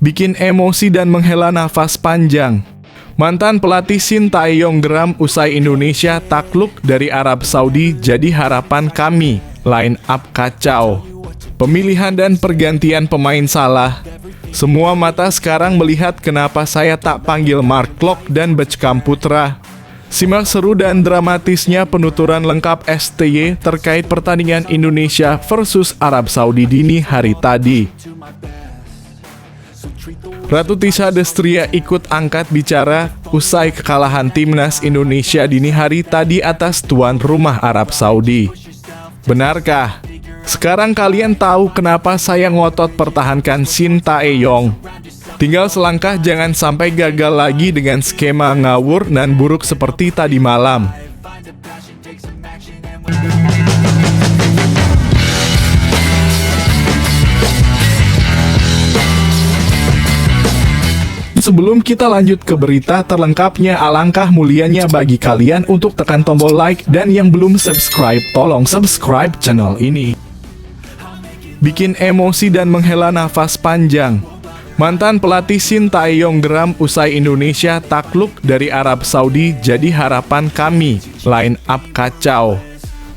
bikin emosi dan menghela nafas panjang. Mantan pelatih Shin Tae-yong geram usai Indonesia takluk dari Arab Saudi jadi harapan kami, line up kacau. Pemilihan dan pergantian pemain salah. Semua mata sekarang melihat kenapa saya tak panggil Mark Klok dan Beckham Putra. Simak seru dan dramatisnya penuturan lengkap STY terkait pertandingan Indonesia versus Arab Saudi dini hari tadi. Ratu Tisha Destria ikut angkat bicara usai kekalahan timnas Indonesia dini hari tadi atas tuan rumah Arab Saudi. Benarkah? Sekarang kalian tahu kenapa saya ngotot pertahankan Shin Tae-yong. Tinggal selangkah jangan sampai gagal lagi dengan skema ngawur dan buruk seperti tadi malam. Sebelum kita lanjut ke berita terlengkapnya, alangkah mulianya bagi kalian untuk tekan tombol like dan yang belum subscribe, tolong subscribe channel ini. Bikin emosi dan menghela nafas panjang. Mantan pelatih Shin Tae-yong geram usai Indonesia takluk dari Arab Saudi jadi harapan kami, line up kacau.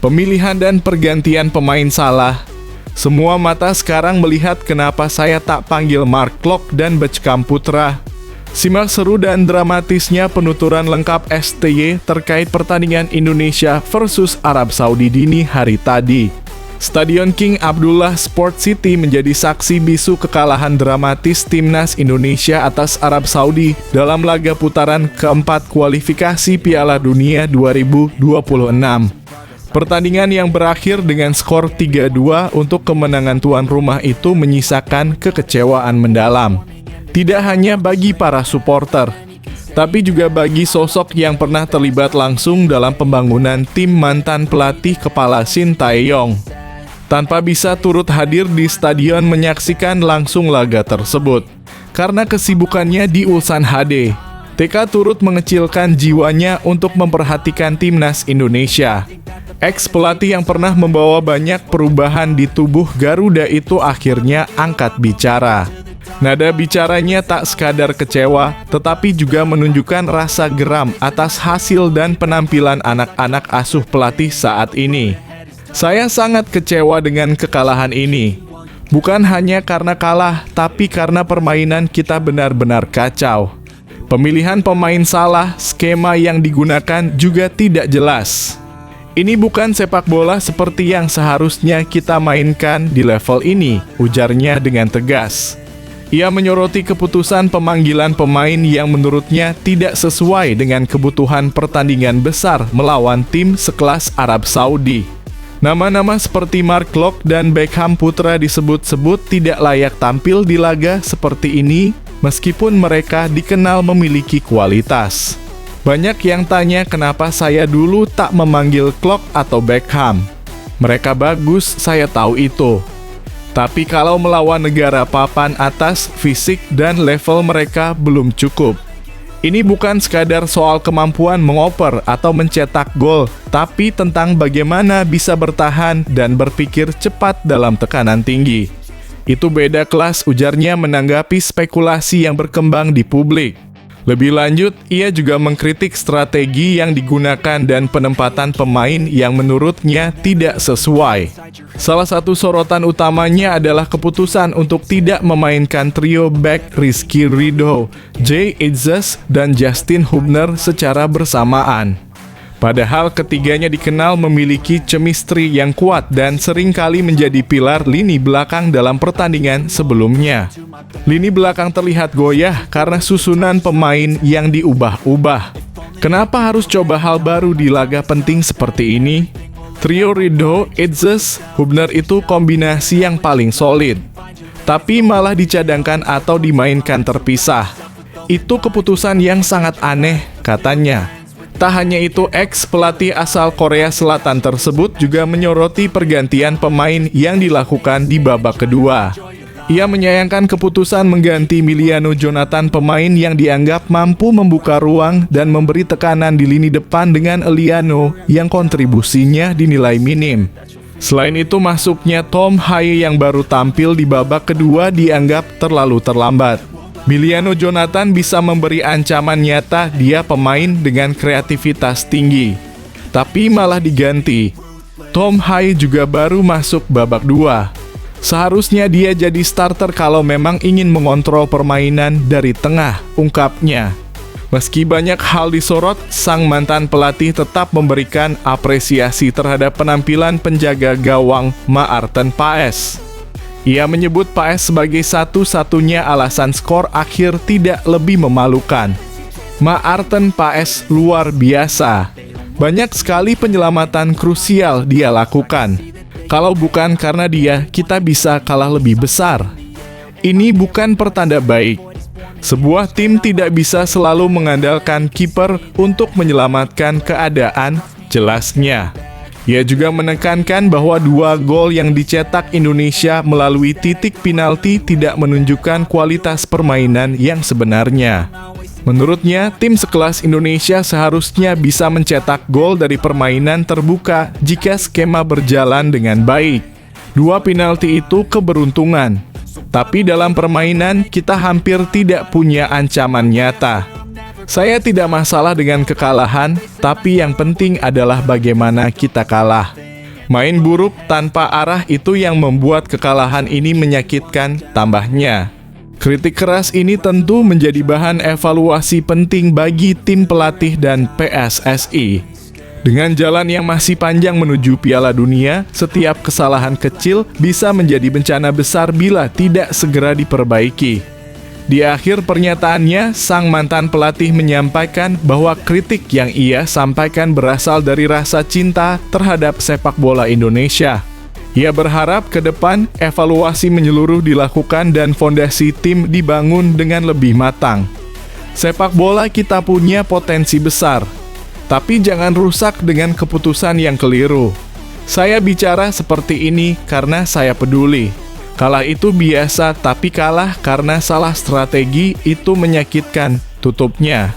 Pemilihan dan pergantian pemain salah. Semua mata sekarang melihat kenapa saya tak panggil Mark Klok dan Beckham Putra. Simak seru dan dramatisnya penuturan lengkap STY terkait pertandingan Indonesia versus Arab Saudi dini hari tadi. Stadion King Abdullah Sport City menjadi saksi bisu kekalahan dramatis timnas Indonesia atas Arab Saudi dalam laga putaran keempat kualifikasi Piala Dunia 2026. Pertandingan yang berakhir dengan skor 3-2 untuk kemenangan tuan rumah itu menyisakan kekecewaan mendalam. Tidak hanya bagi para supporter, tapi juga bagi sosok yang pernah terlibat langsung dalam pembangunan tim mantan pelatih kepala Shin Tae-yong. Tanpa bisa turut hadir di stadion menyaksikan langsung laga tersebut. Karena kesibukannya di Ulsan HD, TK turut mengecilkan jiwanya untuk memperhatikan timnas Indonesia. Ex-pelatih yang pernah membawa banyak perubahan di tubuh Garuda itu akhirnya angkat bicara. Nada bicaranya tak sekadar kecewa, tetapi juga menunjukkan rasa geram atas hasil dan penampilan anak-anak asuh pelatih saat ini. Saya sangat kecewa dengan kekalahan ini. Bukan hanya karena kalah, tapi karena permainan kita benar-benar kacau. Pemilihan pemain salah, skema yang digunakan juga tidak jelas. Ini bukan sepak bola seperti yang seharusnya kita mainkan di level ini, ujarnya dengan tegas. Ia menyoroti keputusan pemanggilan pemain yang menurutnya tidak sesuai dengan kebutuhan pertandingan besar melawan tim sekelas Arab Saudi. Nama-nama seperti Mark Klok dan Beckham Putra disebut-sebut tidak layak tampil di laga seperti ini, meskipun mereka dikenal memiliki kualitas. Banyak yang tanya kenapa saya dulu tak memanggil Klok atau Beckham. Mereka bagus, saya tahu itu. Tapi kalau melawan negara papan atas, fisik dan level mereka belum cukup. Ini bukan sekadar soal kemampuan mengoper atau mencetak gol, tapi tentang bagaimana bisa bertahan dan berpikir cepat dalam tekanan tinggi. Itu beda kelas, ujarnya menanggapi spekulasi yang berkembang di publik. Lebih lanjut, ia juga mengkritik strategi yang digunakan dan penempatan pemain yang menurutnya tidak sesuai. Salah satu sorotan utamanya adalah keputusan untuk tidak memainkan trio back Rizky Ridho, Jay Itzes, dan Justin Hubner secara bersamaan. Padahal ketiganya dikenal memiliki chemistry yang kuat dan seringkali menjadi pilar lini belakang dalam pertandingan sebelumnya. Lini belakang terlihat goyah karena susunan pemain yang diubah-ubah. Kenapa harus coba hal baru di laga penting seperti ini? Trio Ridho, Itzes, Hubner itu kombinasi yang paling solid. Tapi malah dicadangkan atau dimainkan terpisah. Itu keputusan yang sangat aneh, katanya. Tak hanya itu, ex-pelatih asal Korea Selatan tersebut juga menyoroti pergantian pemain yang dilakukan di babak kedua. Ia menyayangkan keputusan mengganti Miliano Jonathan, pemain yang dianggap mampu membuka ruang dan memberi tekanan di lini depan, dengan Eliano yang kontribusinya dinilai minim. Selain itu, masuknya Tom Haye yang baru tampil di babak kedua dianggap terlalu terlambat. Miliano Jonathan bisa memberi ancaman nyata dia pemain dengan kreativitas tinggi, tapi malah diganti. Tom Haye juga baru masuk babak 2. Seharusnya dia jadi starter kalau memang ingin mengontrol permainan dari tengah, ungkapnya. Meski banyak hal disorot, sang mantan pelatih tetap memberikan apresiasi terhadap penampilan penjaga gawang Maarten Paes. Ia menyebut Paes sebagai satu-satunya alasan skor akhir tidak lebih memalukan. Maarten Paes luar biasa. Banyak sekali penyelamatan krusial dia lakukan. Kalau bukan karena dia, kita bisa kalah lebih besar. Ini bukan pertanda baik. Sebuah tim tidak bisa selalu mengandalkan kiper untuk menyelamatkan keadaan, jelasnya. Ia juga menekankan bahwa 2 gol yang dicetak Indonesia melalui titik penalti tidak menunjukkan kualitas permainan yang sebenarnya. Menurutnya, tim sekelas Indonesia seharusnya bisa mencetak gol dari permainan terbuka jika skema berjalan dengan baik. 2 penalti itu keberuntungan. Tapi dalam permainan, kita hampir tidak punya ancaman nyata. Saya tidak masalah dengan kekalahan, tapi yang penting adalah bagaimana kita kalah. Main buruk tanpa arah itu yang membuat kekalahan ini menyakitkan, tambahnya. Kritik keras ini tentu menjadi bahan evaluasi penting bagi tim pelatih dan PSSI. Dengan jalan yang masih panjang menuju Piala Dunia, setiap kesalahan kecil bisa menjadi bencana besar bila tidak segera diperbaiki. Di akhir pernyataannya, sang mantan pelatih menyampaikan bahwa kritik yang ia sampaikan berasal dari rasa cinta terhadap sepak bola Indonesia. Ia berharap ke depan evaluasi menyeluruh dilakukan dan fondasi tim dibangun dengan lebih matang. Sepak bola kita punya potensi besar, tapi jangan rusak dengan keputusan yang keliru. Saya bicara seperti ini karena saya peduli. Kalah itu biasa, tapi kalah karena salah strategi itu menyakitkan, tutupnya.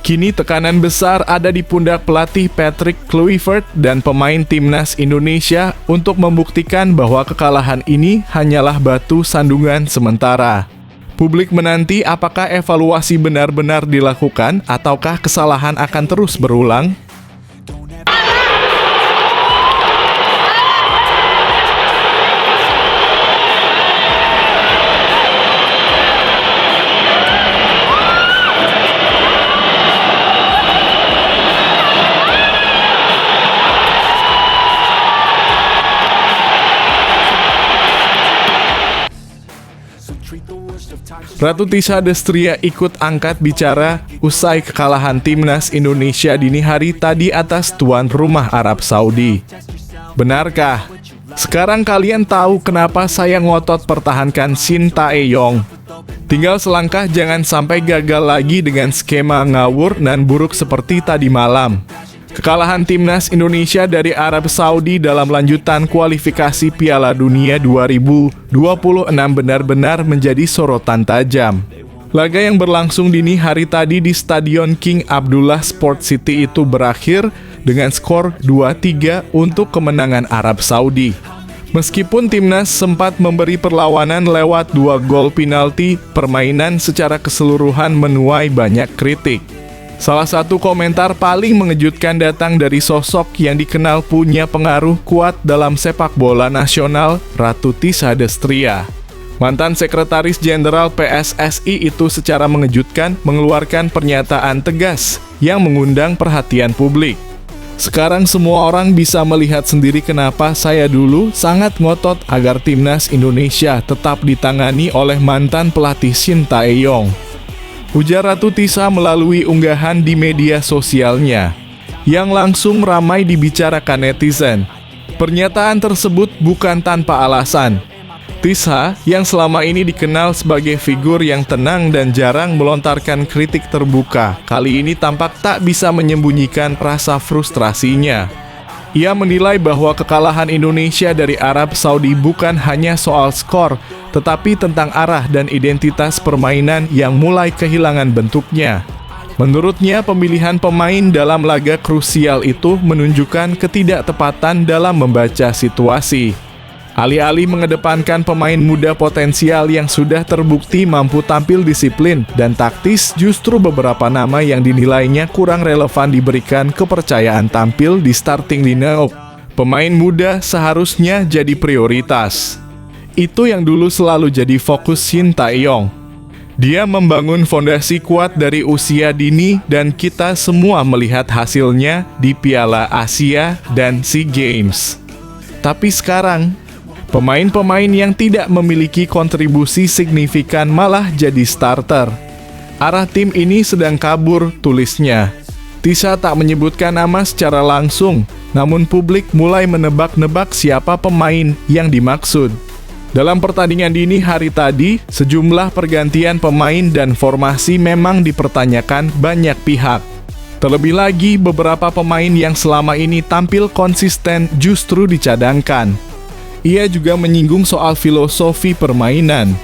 Kini tekanan besar ada di pundak pelatih Patrick Kluivert dan pemain timnas Indonesia untuk membuktikan bahwa kekalahan ini hanyalah batu sandungan sementara. Publik menanti apakah evaluasi benar-benar dilakukan ataukah kesalahan akan terus berulang. Ratu Tisha Destria ikut angkat bicara usai kekalahan timnas Indonesia dini hari tadi atas tuan rumah Arab Saudi. Benarkah? Sekarang kalian tahu kenapa saya ngotot pertahankan Shin Tae-yong. Tinggal selangkah jangan sampai gagal lagi dengan skema ngawur dan buruk seperti tadi malam. Kekalahan timnas Indonesia dari Arab Saudi dalam lanjutan kualifikasi Piala Dunia 2026 benar-benar menjadi sorotan tajam. Laga yang berlangsung dini hari tadi di Stadion King Abdullah Sport City itu berakhir dengan skor 2-3 untuk kemenangan Arab Saudi. Meskipun timnas sempat memberi perlawanan lewat 2 gol penalti, permainan secara keseluruhan menuai banyak kritik. Salah satu komentar paling mengejutkan datang dari sosok yang dikenal punya pengaruh kuat dalam sepak bola nasional, Ratu Tisha Destria. Mantan Sekretaris Jenderal PSSI itu secara mengejutkan mengeluarkan pernyataan tegas yang mengundang perhatian publik. Sekarang semua orang bisa melihat sendiri kenapa saya dulu sangat ngotot agar timnas Indonesia tetap ditangani oleh mantan pelatih Shin Tae-yong. Ujar Ratu Tisha melalui unggahan di media sosialnya, yang langsung ramai dibicarakan netizen. Pernyataan tersebut bukan tanpa alasan. Tisha, yang selama ini dikenal sebagai figur yang tenang dan jarang melontarkan kritik terbuka, kali ini tampak tak bisa menyembunyikan rasa frustrasinya. Ia menilai bahwa kekalahan Indonesia dari Arab Saudi bukan hanya soal skor, tetapi tentang arah dan identitas permainan yang mulai kehilangan bentuknya. Menurutnya, pemilihan pemain dalam laga krusial itu menunjukkan ketidaktepatan dalam membaca situasi. Alih-alih mengedepankan pemain muda potensial yang sudah terbukti mampu tampil disiplin dan taktis, justru beberapa nama yang dinilainya kurang relevan diberikan kepercayaan tampil di starting lineup. Pemain muda seharusnya jadi prioritas. Itu yang dulu selalu jadi fokus Shin Tae-yong. Dia membangun fondasi kuat dari usia dini dan kita semua melihat hasilnya di Piala Asia dan SEA Games. Tapi sekarang, pemain-pemain yang tidak memiliki kontribusi signifikan malah jadi starter. Arah tim ini sedang kabur, tulisnya. Tisha tak menyebutkan nama secara langsung, namun publik mulai menebak-nebak siapa pemain yang dimaksud. Dalam pertandingan dini hari tadi, sejumlah pergantian pemain dan formasi memang dipertanyakan banyak pihak. Terlebih lagi, beberapa pemain yang selama ini tampil konsisten justru dicadangkan. Ia juga menyinggung soal filosofi permainan.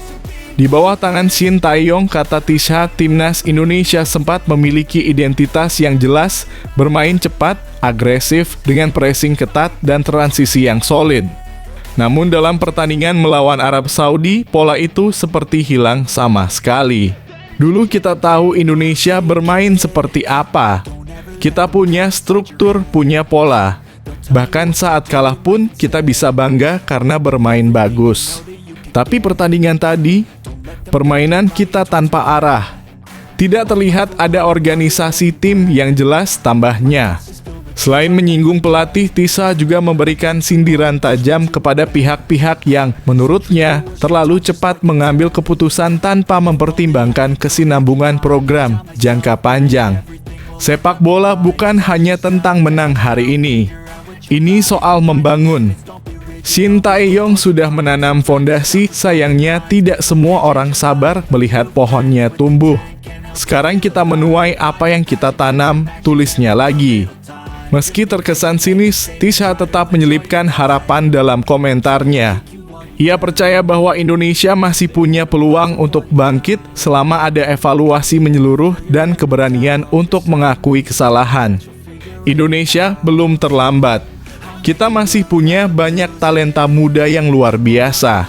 Di bawah tangan Shin Tae-yong, kata Tisha, timnas Indonesia sempat memiliki identitas yang jelas, bermain cepat, agresif, dengan pressing ketat dan transisi yang solid. Namun dalam pertandingan melawan Arab Saudi, pola itu seperti hilang sama sekali. Dulu kita tahu Indonesia bermain seperti apa. Kita punya struktur, punya pola. Bahkan saat kalah pun kita bisa bangga karena bermain bagus. Tapi pertandingan tadi, permainan kita tanpa arah. Tidak terlihat ada organisasi tim yang jelas tambahnya. Selain menyinggung pelatih, Tisha juga memberikan sindiran tajam kepada pihak-pihak yang menurutnya terlalu cepat mengambil keputusan tanpa mempertimbangkan kesinambungan program jangka panjang. Sepak bola bukan hanya tentang menang hari ini. Ini soal membangun. Shin Tae-yong sudah menanam fondasi, sayangnya tidak semua orang sabar melihat pohonnya tumbuh. Sekarang kita menuai apa yang kita tanam, tulisnya lagi. Meski terkesan sinis, Tisha tetap menyelipkan harapan dalam komentarnya. Ia percaya bahwa Indonesia masih punya peluang untuk bangkit selama ada evaluasi menyeluruh dan keberanian untuk mengakui kesalahan. Indonesia belum terlambat. Kita masih punya banyak talenta muda yang luar biasa.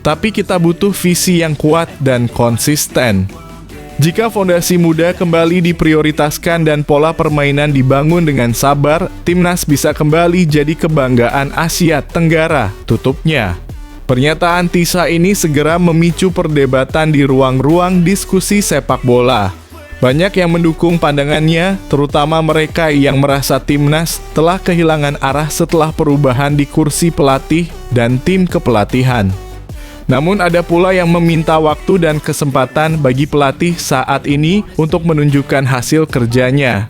Tapi kita butuh visi yang kuat dan konsisten. Jika fondasi muda kembali diprioritaskan dan pola permainan dibangun dengan sabar, timnas bisa kembali jadi kebanggaan Asia Tenggara, tutupnya. Pernyataan Tisha ini segera memicu perdebatan di ruang-ruang diskusi sepak bola. Banyak yang mendukung pandangannya, terutama mereka yang merasa timnas telah kehilangan arah setelah perubahan di kursi pelatih dan tim kepelatihan. Namun ada pula yang meminta waktu dan kesempatan bagi pelatih saat ini untuk menunjukkan hasil kerjanya.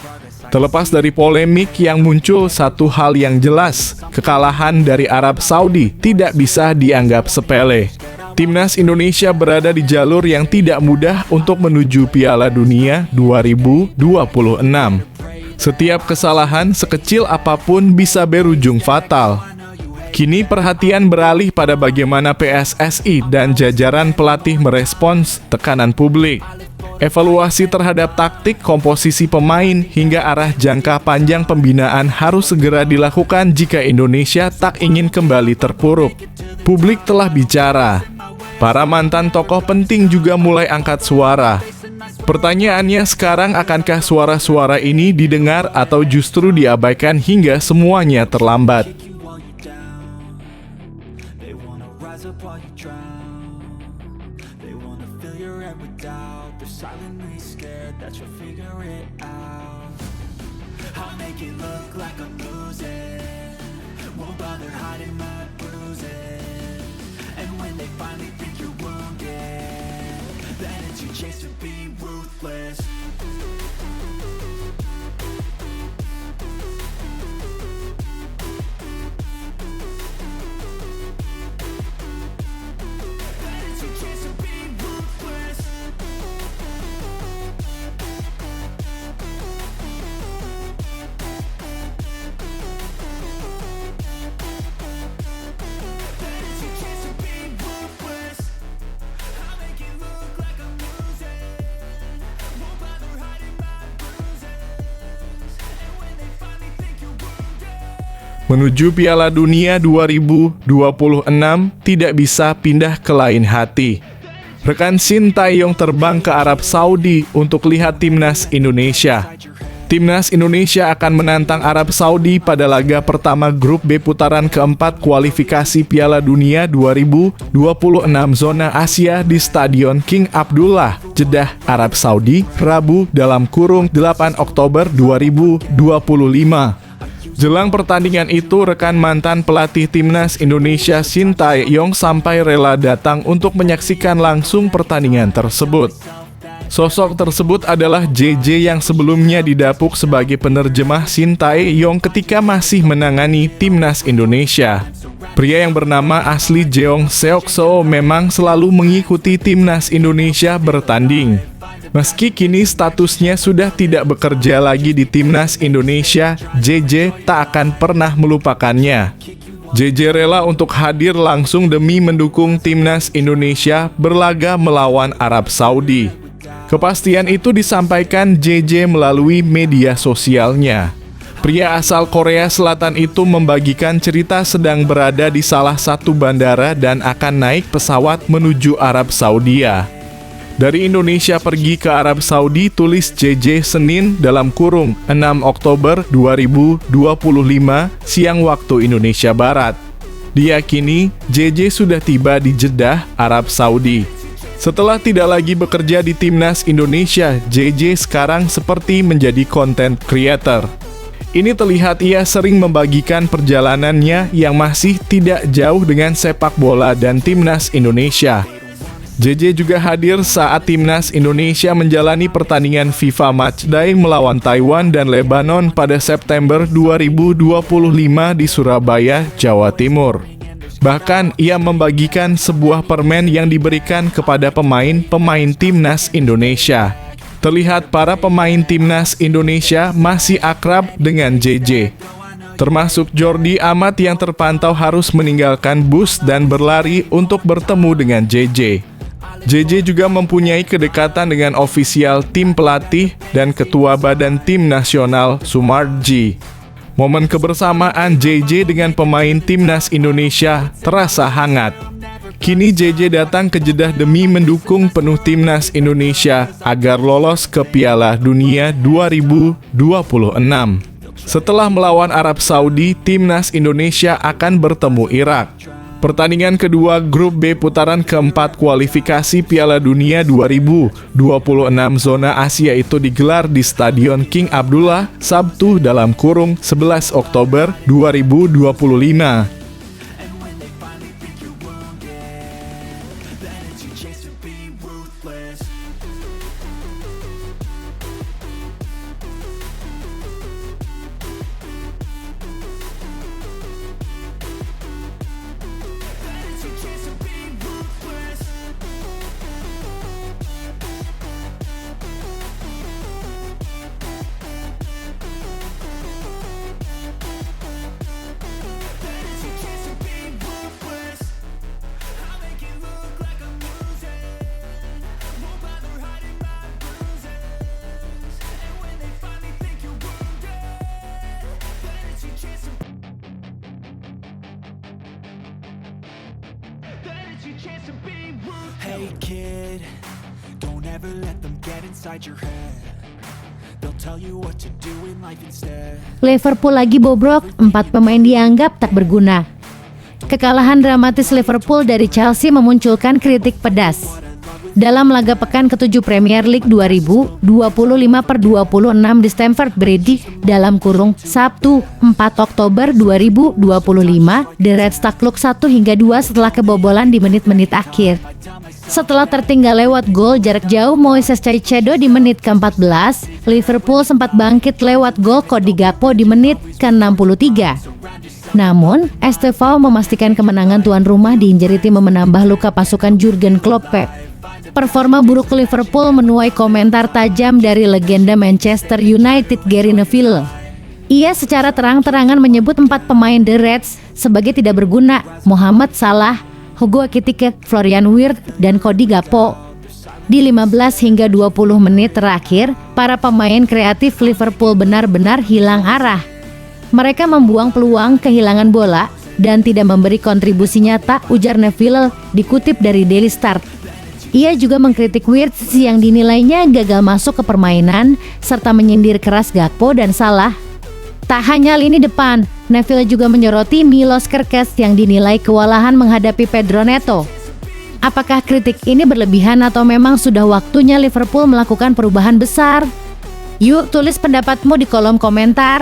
Terlepas dari polemik yang muncul, satu hal yang jelas, kekalahan dari Arab Saudi tidak bisa dianggap sepele. Timnas Indonesia berada di jalur yang tidak mudah untuk menuju Piala Dunia 2026. Setiap kesalahan sekecil apapun bisa berujung fatal. Kini perhatian beralih pada bagaimana PSSI dan jajaran pelatih merespons tekanan publik. Evaluasi terhadap taktik, komposisi pemain, hingga arah jangka panjang pembinaan harus segera dilakukan jika Indonesia tak ingin kembali terpuruk. Publik telah bicara. Para mantan tokoh penting juga mulai angkat suara. Pertanyaannya sekarang, akankah suara-suara ini didengar atau justru diabaikan hingga semuanya terlambat? Chase to be ruthless. I'll make it look like I'm losing. Won't bother hiding my Menuju Piala Dunia 2026 tidak bisa pindah ke lain hati. Rekan Sintayong terbang ke Arab Saudi untuk lihat timnas Indonesia. Timnas Indonesia akan menantang Arab Saudi pada laga pertama grup B putaran keempat kualifikasi Piala Dunia 2026 zona Asia di Stadion King Abdullah, Jeddah, Arab Saudi, Rabu (8 Oktober 2025). Jelang pertandingan itu, rekan mantan pelatih timnas Indonesia Sintayong sampai rela datang untuk menyaksikan langsung pertandingan tersebut. Sosok tersebut adalah JJ yang sebelumnya didapuk sebagai penerjemah Sintayong ketika masih menangani timnas Indonesia. Pria yang bernama asli Jeong Seok Seo memang selalu mengikuti timnas Indonesia bertanding. Meski kini statusnya sudah tidak bekerja lagi di timnas Indonesia, JJ tak akan pernah melupakannya. JJ rela untuk hadir langsung demi mendukung timnas Indonesia berlaga melawan Arab Saudi. Kepastian itu disampaikan JJ melalui media sosialnya. Pria asal Korea Selatan itu membagikan cerita sedang berada di salah satu bandara dan akan naik pesawat menuju Arab Saudi. Dari Indonesia pergi ke Arab Saudi, tulis JJ Senin (6 Oktober 2025) siang waktu Indonesia Barat. Diyakini JJ sudah tiba di Jeddah, Arab Saudi. Setelah tidak lagi bekerja di timnas Indonesia, JJ sekarang seperti menjadi content creator. Ini terlihat ia sering membagikan perjalanannya yang masih tidak jauh dengan sepak bola dan timnas Indonesia. JJ juga hadir saat timnas Indonesia menjalani pertandingan FIFA Matchday melawan Taiwan dan Lebanon pada September 2025 di Surabaya, Jawa Timur. Bahkan ia membagikan sebuah permen yang diberikan kepada pemain-pemain timnas Indonesia. Terlihat para pemain timnas Indonesia masih akrab dengan JJ. Termasuk Jordi Amat yang terpantau harus meninggalkan bus dan berlari untuk bertemu dengan JJ. JJ juga mempunyai kedekatan dengan ofisial tim pelatih dan ketua badan tim nasional Sumarji. Momen kebersamaan JJ dengan pemain timnas Indonesia terasa hangat. Kini JJ datang ke Jeddah demi mendukung penuh timnas Indonesia agar lolos ke Piala Dunia 2026. Setelah melawan Arab Saudi, timnas Indonesia akan bertemu Irak. Pertandingan kedua grup B putaran keempat kualifikasi Piala Dunia 2026 zona Asia itu digelar di Stadion King Abdullah Sabtu (11 Oktober 2025). Hey kid, don't ever let them get inside your head. They'll tell you what to do in life instead. Liverpool lagi bobrok, 4 pemain dianggap tak berguna. Kekalahan dramatis Liverpool dari Chelsea memunculkan kritik pedas. Dalam laga pekan ke-7 Premier League 2025/26 di Stamford Bridge (Sabtu 4 Oktober 2025), The Reds takluk 1-2 setelah kebobolan di menit-menit akhir. Setelah tertinggal lewat gol jarak jauh Moises Caicedo di menit ke-14, Liverpool sempat bangkit lewat gol Cody Gakpo di menit ke-63. Namun, Estevao memastikan kemenangan tuan rumah diinjari tim menambah luka pasukan Jurgen Klopp. Performa buruk Liverpool menuai komentar tajam dari legenda Manchester United Gary Neville. Ia secara terang-terangan menyebut 4 pemain The Reds sebagai tidak berguna: Mohamed Salah, Hugo Ekitike, Florian Wirtz, dan Cody Gakpo. Di 15 hingga 20 menit terakhir, para pemain kreatif Liverpool benar-benar hilang arah. Mereka membuang peluang, kehilangan bola, dan tidak memberi kontribusi nyata, ujar Neville dikutip dari Daily Start. Ia juga mengkritik Wirtz yang dinilainya gagal masuk ke permainan serta menyindir keras Gakpo dan Salah. Tak hanya lini depan, Neville juga menyoroti Milos Kerkez yang dinilai kewalahan menghadapi Pedro Neto. Apakah kritik ini berlebihan atau memang sudah waktunya Liverpool melakukan perubahan besar? Yuk tulis pendapatmu di kolom komentar.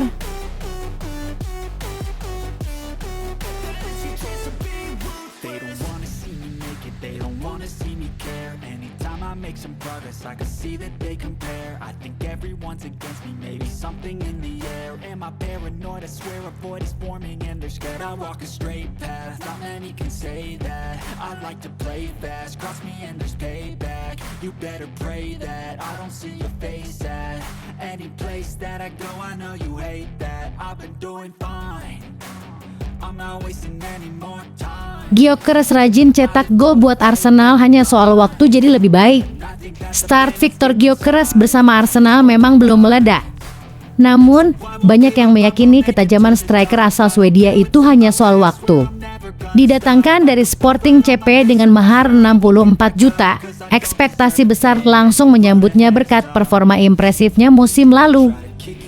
They don't wanna see me make it, they don't wanna see me care. Anytime I make some progress, I can see that they compare. I think everyone's against me, maybe something in the air. Am I paranoid? I swear a void is forming and they're scared. I walk a straight path, not many can say that. I like to play fast, cross me and there's payback. You better pray that I don't see your face at any place that I go. I know you hate that. I've been doing fine, I'm not wasting any more time. Gyökeres rajin cetak gol buat Arsenal, hanya soal waktu jadi lebih baik. Start Victor Gyökeres bersama Arsenal memang belum meledak. Namun, banyak yang meyakini ketajaman striker asal Swedia itu hanya soal waktu. Didatangkan dari Sporting CP dengan mahar 64 juta, ekspektasi besar langsung menyambutnya berkat performa impresifnya musim lalu.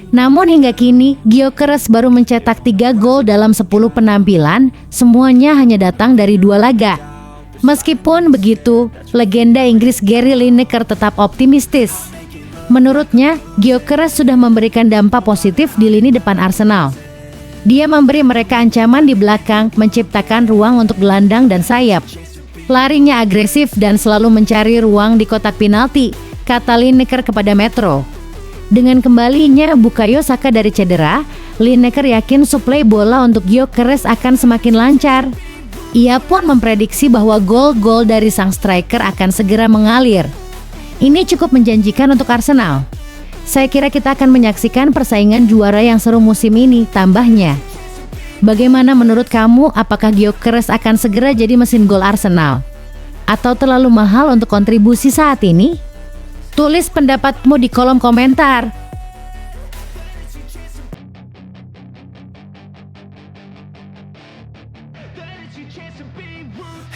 Namun hingga kini, Gyökeres baru mencetak 3 gol dalam 10 penampilan, semuanya hanya datang dari 2 laga. Meskipun begitu, legenda Inggris Gary Lineker tetap optimistis. Menurutnya, Gyökeres sudah memberikan dampak positif di lini depan Arsenal. Dia memberi mereka ancaman di belakang, menciptakan ruang untuk gelandang dan sayap. Larinya agresif dan selalu mencari ruang di kotak penalti, kata Lineker kepada Metro. Dengan kembalinya Bukayo Saka dari cedera, Lineker yakin suplai bola untuk Gyökeres akan semakin lancar. Ia pun memprediksi bahwa gol-gol dari sang striker akan segera mengalir. Ini cukup menjanjikan untuk Arsenal. Saya kira kita akan menyaksikan persaingan juara yang seru musim ini, tambahnya. Bagaimana menurut kamu, apakah Gyökeres akan segera jadi mesin gol Arsenal? Atau terlalu mahal untuk kontribusi saat ini? Tulis pendapatmu di kolom komentar.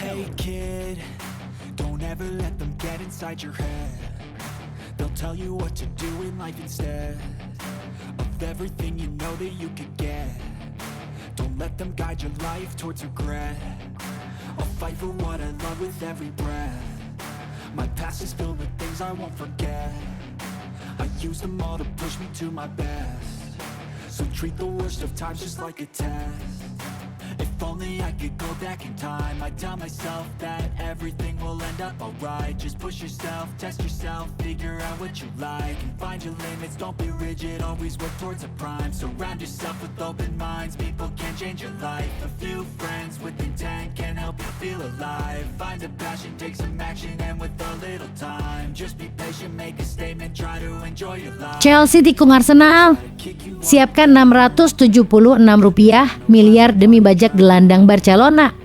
Hey kid, don't ever let them get inside your head. They'll tell you what to do in life instead of everything you know that you could get. Don't let them guide your life towards regret. I'll fight for what I love with every breath. My past is filled with things I won't forget. I use them all to push me to my best. So treat the worst of times just like a test. If only I could go back in time, I'd tell myself that everything will end up alright. Just push yourself, test yourself, figure out what you like, and find your limits, don't be rigid, always work towards a prime. Surround yourself with open minds, people can change your life. A few friends with intent can help you feel alive. Find a passion, take some action, and with a little time, just be patient, make a statement, try to enjoy your life. Chelsea tikung Arsenal. Siapkan Rp676 miliar demi bajak gelandang Barcelona.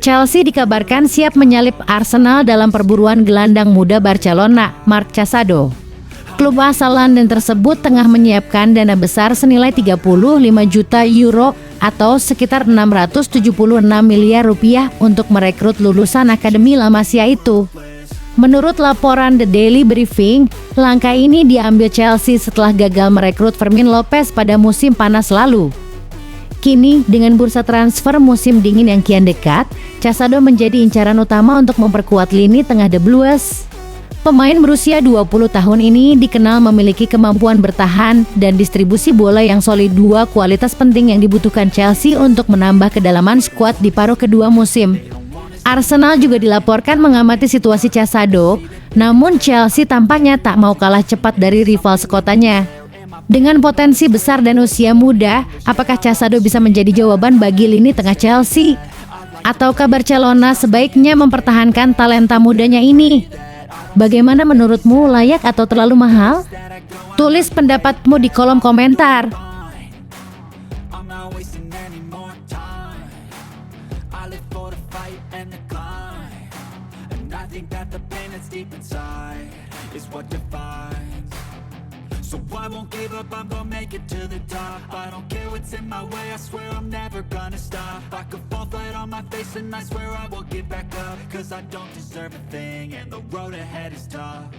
Chelsea dikabarkan siap menyalip Arsenal dalam perburuan gelandang muda Barcelona, Marc Casado. Klub asal London tersebut tengah menyiapkan dana besar senilai 35 juta euro atau sekitar 676 miliar rupiah untuk merekrut lulusan Akademi La Masia itu. Menurut laporan The Daily Briefing, langkah ini diambil Chelsea setelah gagal merekrut Fermin Lopez pada musim panas lalu. Kini, dengan bursa transfer musim dingin yang kian dekat, Casado menjadi incaran utama untuk memperkuat lini tengah The Blues. Pemain berusia 20 tahun ini dikenal memiliki kemampuan bertahan dan distribusi bola yang solid, dua kualitas penting yang dibutuhkan Chelsea untuk menambah kedalaman skuad di paruh kedua musim. Arsenal juga dilaporkan mengamati situasi Casado, namun Chelsea tampaknya tak mau kalah cepat dari rival sekotanya. Dengan potensi besar dan usia muda, apakah Casado bisa menjadi jawaban bagi lini tengah Chelsea? Ataukah Barcelona sebaiknya mempertahankan talenta mudanya ini? Bagaimana menurutmu, layak atau terlalu mahal? Tulis pendapatmu di kolom komentar. I'm not wasting any more time. I live for the fight and the climb. And I think that the pain that's deep inside is what defines. So I won't give up, I'm gonna make it to the top. I don't care what's in my way, I swear I'm never gonna stop. I could fall flat on my face and I swear I will get back up. Cause I don't deserve a thing and the road ahead is tough.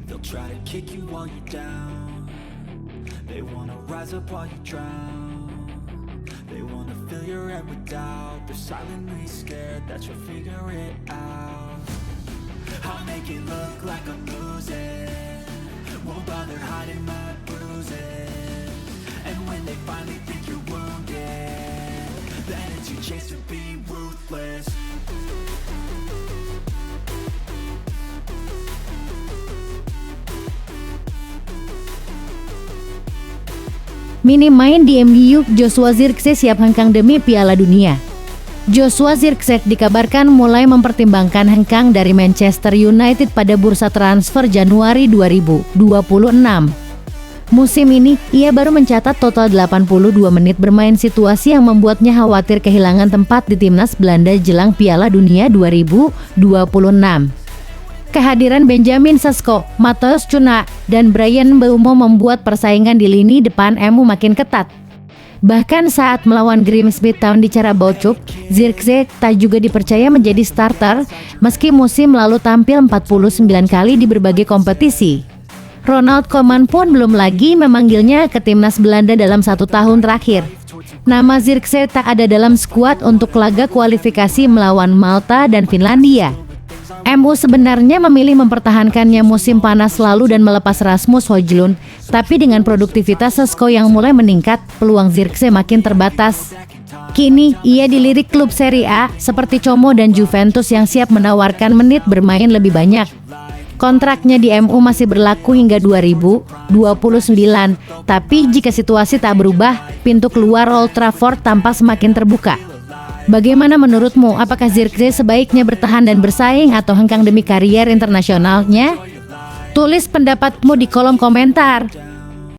They'll try to kick you while you're down. They wanna rise up while you drown. They wanna fill your head with doubt. They're silently scared that you'll figure it out. I'll make it look like I'm losing. Won't bother hiding my bruises. And when they finally think you're wounded, then it's your chance to be ruthless. Minim main di MU, Joshua Zirkzee siap hengkang demi Piala Dunia. Joshua Zirkzee dikabarkan mulai mempertimbangkan hengkang dari Manchester United pada bursa transfer Januari 2026. Musim ini, ia baru mencatat total 82 menit bermain, situasi yang membuatnya khawatir kehilangan tempat di timnas Belanda jelang Piala Dunia 2026. Kehadiran Benjamin Sesko, Matheus Cunha, dan Bryan Mbeumo membuat persaingan di lini depan MU makin ketat. Bahkan saat melawan Grimsby Town di Carabao-Cup, Zirkzee tak juga dipercaya menjadi starter meski musim lalu tampil 49 kali di berbagai kompetisi. Ronald Koeman pun belum lagi memanggilnya ke timnas Belanda dalam 1 tahun terakhir. Nama Zirkzee tak ada dalam skuad untuk laga kualifikasi melawan Malta dan Finlandia. MU sebenarnya memilih mempertahankannya musim panas lalu dan melepas Rasmus Højlund, tapi dengan produktivitas Sesko yang mulai meningkat, peluang Zirkzee makin terbatas. Kini, ia dilirik klub Serie A seperti Como dan Juventus yang siap menawarkan menit bermain lebih banyak. Kontraknya di MU masih berlaku hingga 2029, tapi jika situasi tak berubah, pintu keluar Old Trafford tampak semakin terbuka. Bagaimana menurutmu, apakah Zirkzee sebaiknya bertahan dan bersaing atau hengkang demi karier internasionalnya? Tulis pendapatmu di kolom komentar.